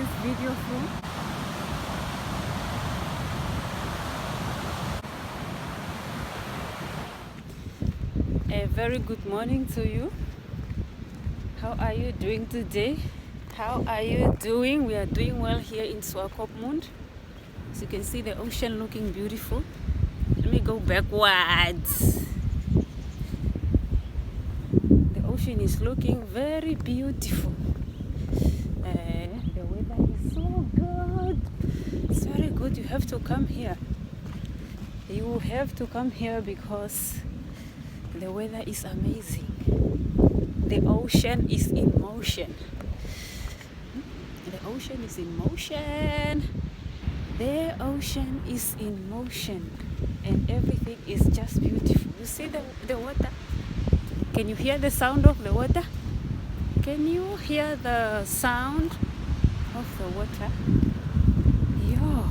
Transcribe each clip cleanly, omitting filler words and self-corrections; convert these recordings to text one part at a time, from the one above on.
this video from. A very good morning to you. How are you doing today? How are you doing? We are doing well here in Swakopmund. As you can see the ocean looking beautiful. Let me go backwards. The ocean is looking very beautiful. The weather is so good. It's very good. You have to come here. You have to come here because the weather is amazing. The ocean is in motion. The ocean is in motion. The ocean is in motion. And everything is just beautiful. You see the water? Can you hear the sound of the water? Can you hear the sound of the water? Yo.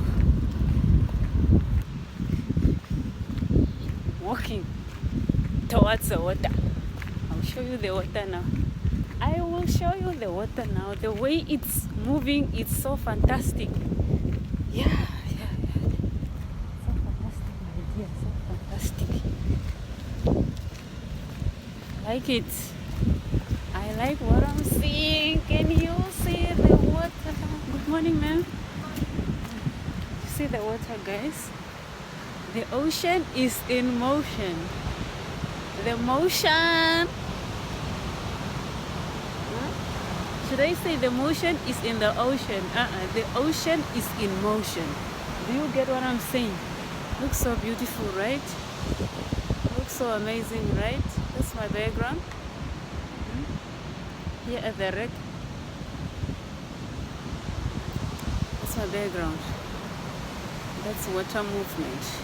Walking towards the water. I'll show you the water now. I will show you the water now. The way it's moving, it's so fantastic. Yeah. So fantastic, my dear. So fantastic. Like it. I like what I'm seeing. Can you see the water? Good morning, ma'am. You see the water, guys? The ocean is in motion. The motion. Should I say the motion is in the ocean? The ocean is in motion. Do you get what I'm saying? Looks so beautiful, right? Looks so amazing, right? That's my background. Here at the wreck. That's my background. That's water movement.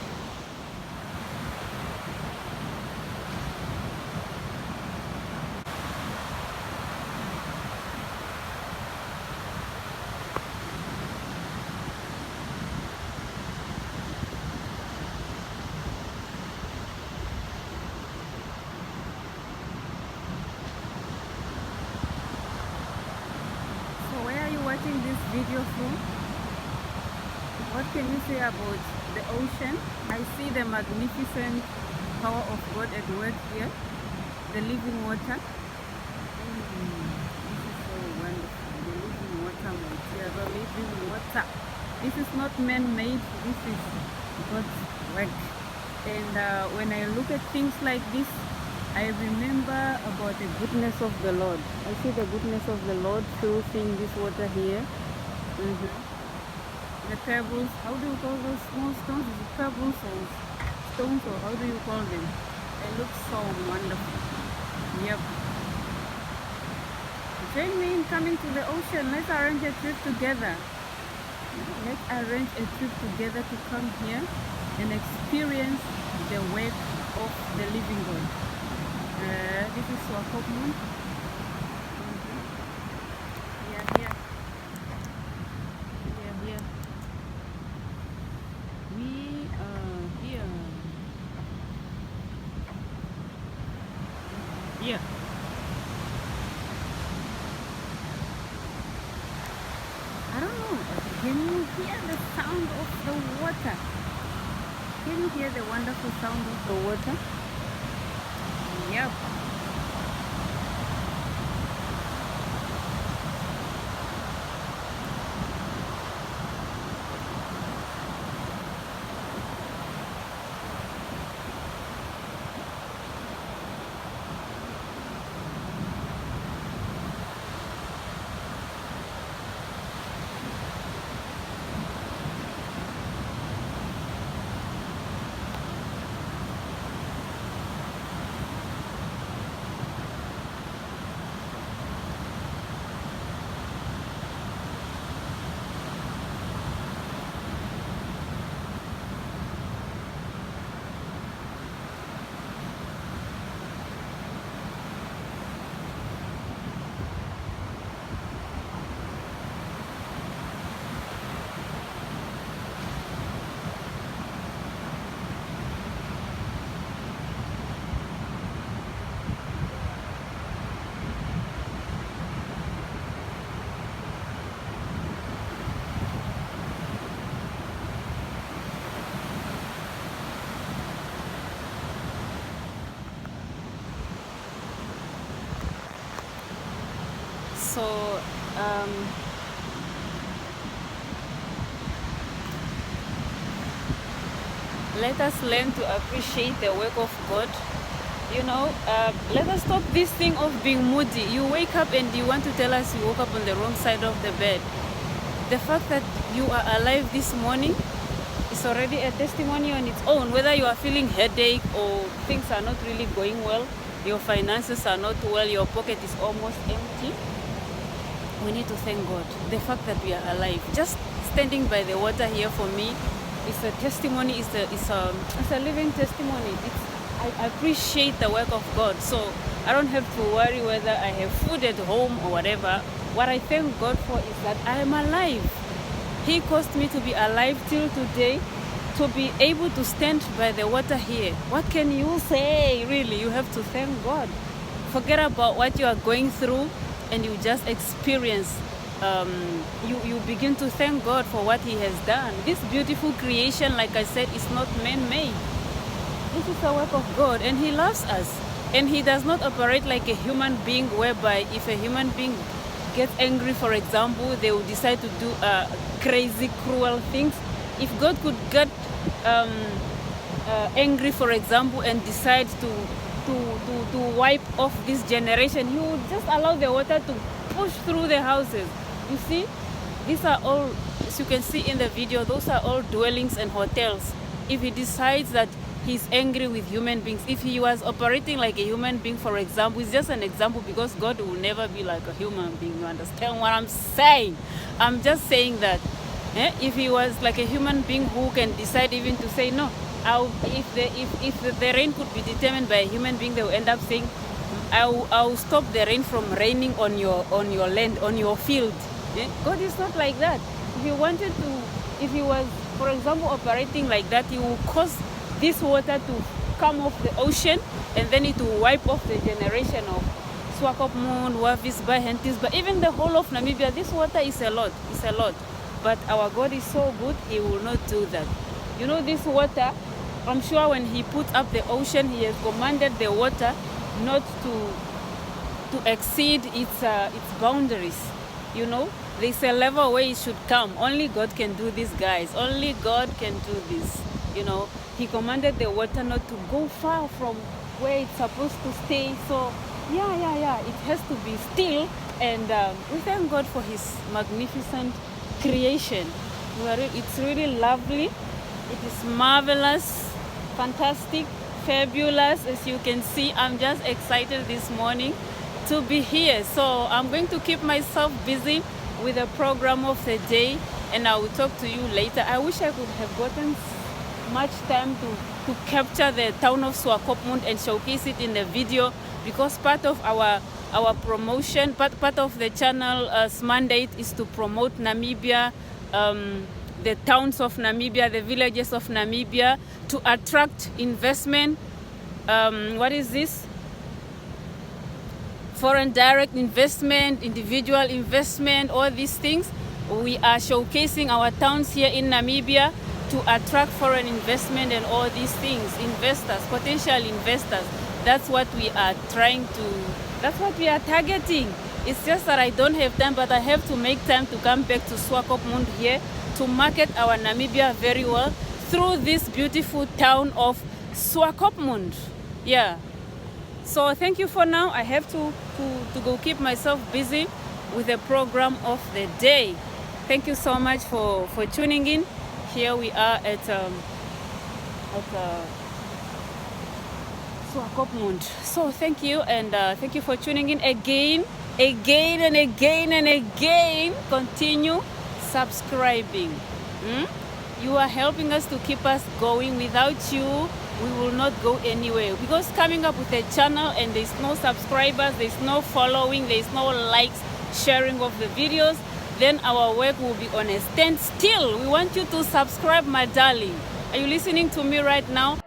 Watching this video from, what can you say about the ocean? I see the magnificent power of God at work here, the living water. This is so wonderful, the living water, my dear, the living water. This is not man-made, this is God's work. And when I look at things like this, I remember about the goodness of the Lord. I see the goodness of the Lord through seeing this water here. The pebbles, how do you call those small stones? Is it pebbles or stones, or how do you call them? They look so wonderful. Yep. Join me in coming to the ocean. Let's arrange a trip together. Let's arrange a trip together to come here and experience the work of the living God. This is Swakopmund. Here. We are here. Here. I don't know. Can you hear the sound of the water? Can you hear the wonderful sound of the water? Yep. So let us learn to appreciate the work of God. You know, let us stop this thing of being moody. You wake up and you want to tell us you woke up on the wrong side of the bed. The fact that you are alive this morning is already a testimony on its own. Whether you are feeling headache or things are not really going well, your finances are not well, your pocket is almost empty, we need to thank God. The fact that we are alive, just standing by the water here for me is a testimony. It's a living testimony. I appreciate the work of God, so I don't have to worry whether I have food at home or whatever. What I thank God for is that I am alive. He caused me to be alive till today, to be able to stand by the water here. What can you say, really? You have to thank God. Forget about what you are going through and you just experience. You begin to thank God for what He has done. This beautiful creation, like I said, is not man-made. This is the work of God, and He loves us. And He does not operate like a human being, whereby if a human being gets angry, for example, they will decide to do crazy, cruel things. If God could get angry, for example, and decide to wipe off this generation, He would just allow the water to push through the houses. You see, these are all, as you can see in the video, those are all dwellings and hotels. If He decides that He's angry with human beings, if He was operating like a human being, for example, it's just an example because God will never be like a human being. You understand what I'm saying? I'm just saying that if He was like a human being who can decide even to say no, if the rain could be determined by a human being, they will end up saying, I'll stop the rain from raining on your land, on your field. God is not like that. If He wanted to, if He was, for example, operating like that, He will cause this water to come off the ocean and then it will wipe off the generation of Swakopmund, Wavisba, Hentisba, even the whole of Namibia. This water is a lot. It's a lot. But our God is so good, He will not do that. You know, this water, I'm sure when He put up the ocean, He has commanded the water not to exceed its boundaries. You know, there's a level where it should come. Only God can do this, guys. Only God can do this. You know, He commanded the water not to go far from where it's supposed to stay. So yeah, it has to be still. And we thank God for His magnificent creation. It's really lovely. It is marvelous, fantastic, fabulous. As you can see, I'm just excited this morning to be here. So I'm going to keep myself busy with the program of the day, and I will talk to you later. I wish I could have gotten much time to capture the town of Swakopmund and showcase it in the video, because part of our promotion, part of the channel's mandate is to promote Namibia, the towns of Namibia, the villages of Namibia, to attract investment. What is this? Foreign direct investment, individual investment, all these things. We are showcasing our towns here in Namibia to attract foreign investment and all these things, investors, potential investors. That's what we are that's what we are targeting. It's just that I don't have time, but I have to make time to come back to Swakopmund here to market our Namibia very well through this beautiful town of Swakopmund. Yeah. So thank you for now. I have to go keep myself busy with the program of the day. Thank you so much for tuning in. Here we are at Swakopmund. So thank you, and thank you for tuning in again and again. Continue subscribing. You are helping us to keep us going. Without you, we will not go anywhere, because coming up with a channel and there's no subscribers, there's no following, there's no likes, sharing of the videos, then our work will be on a standstill. We want you to subscribe, my darling. Are you listening to me right now?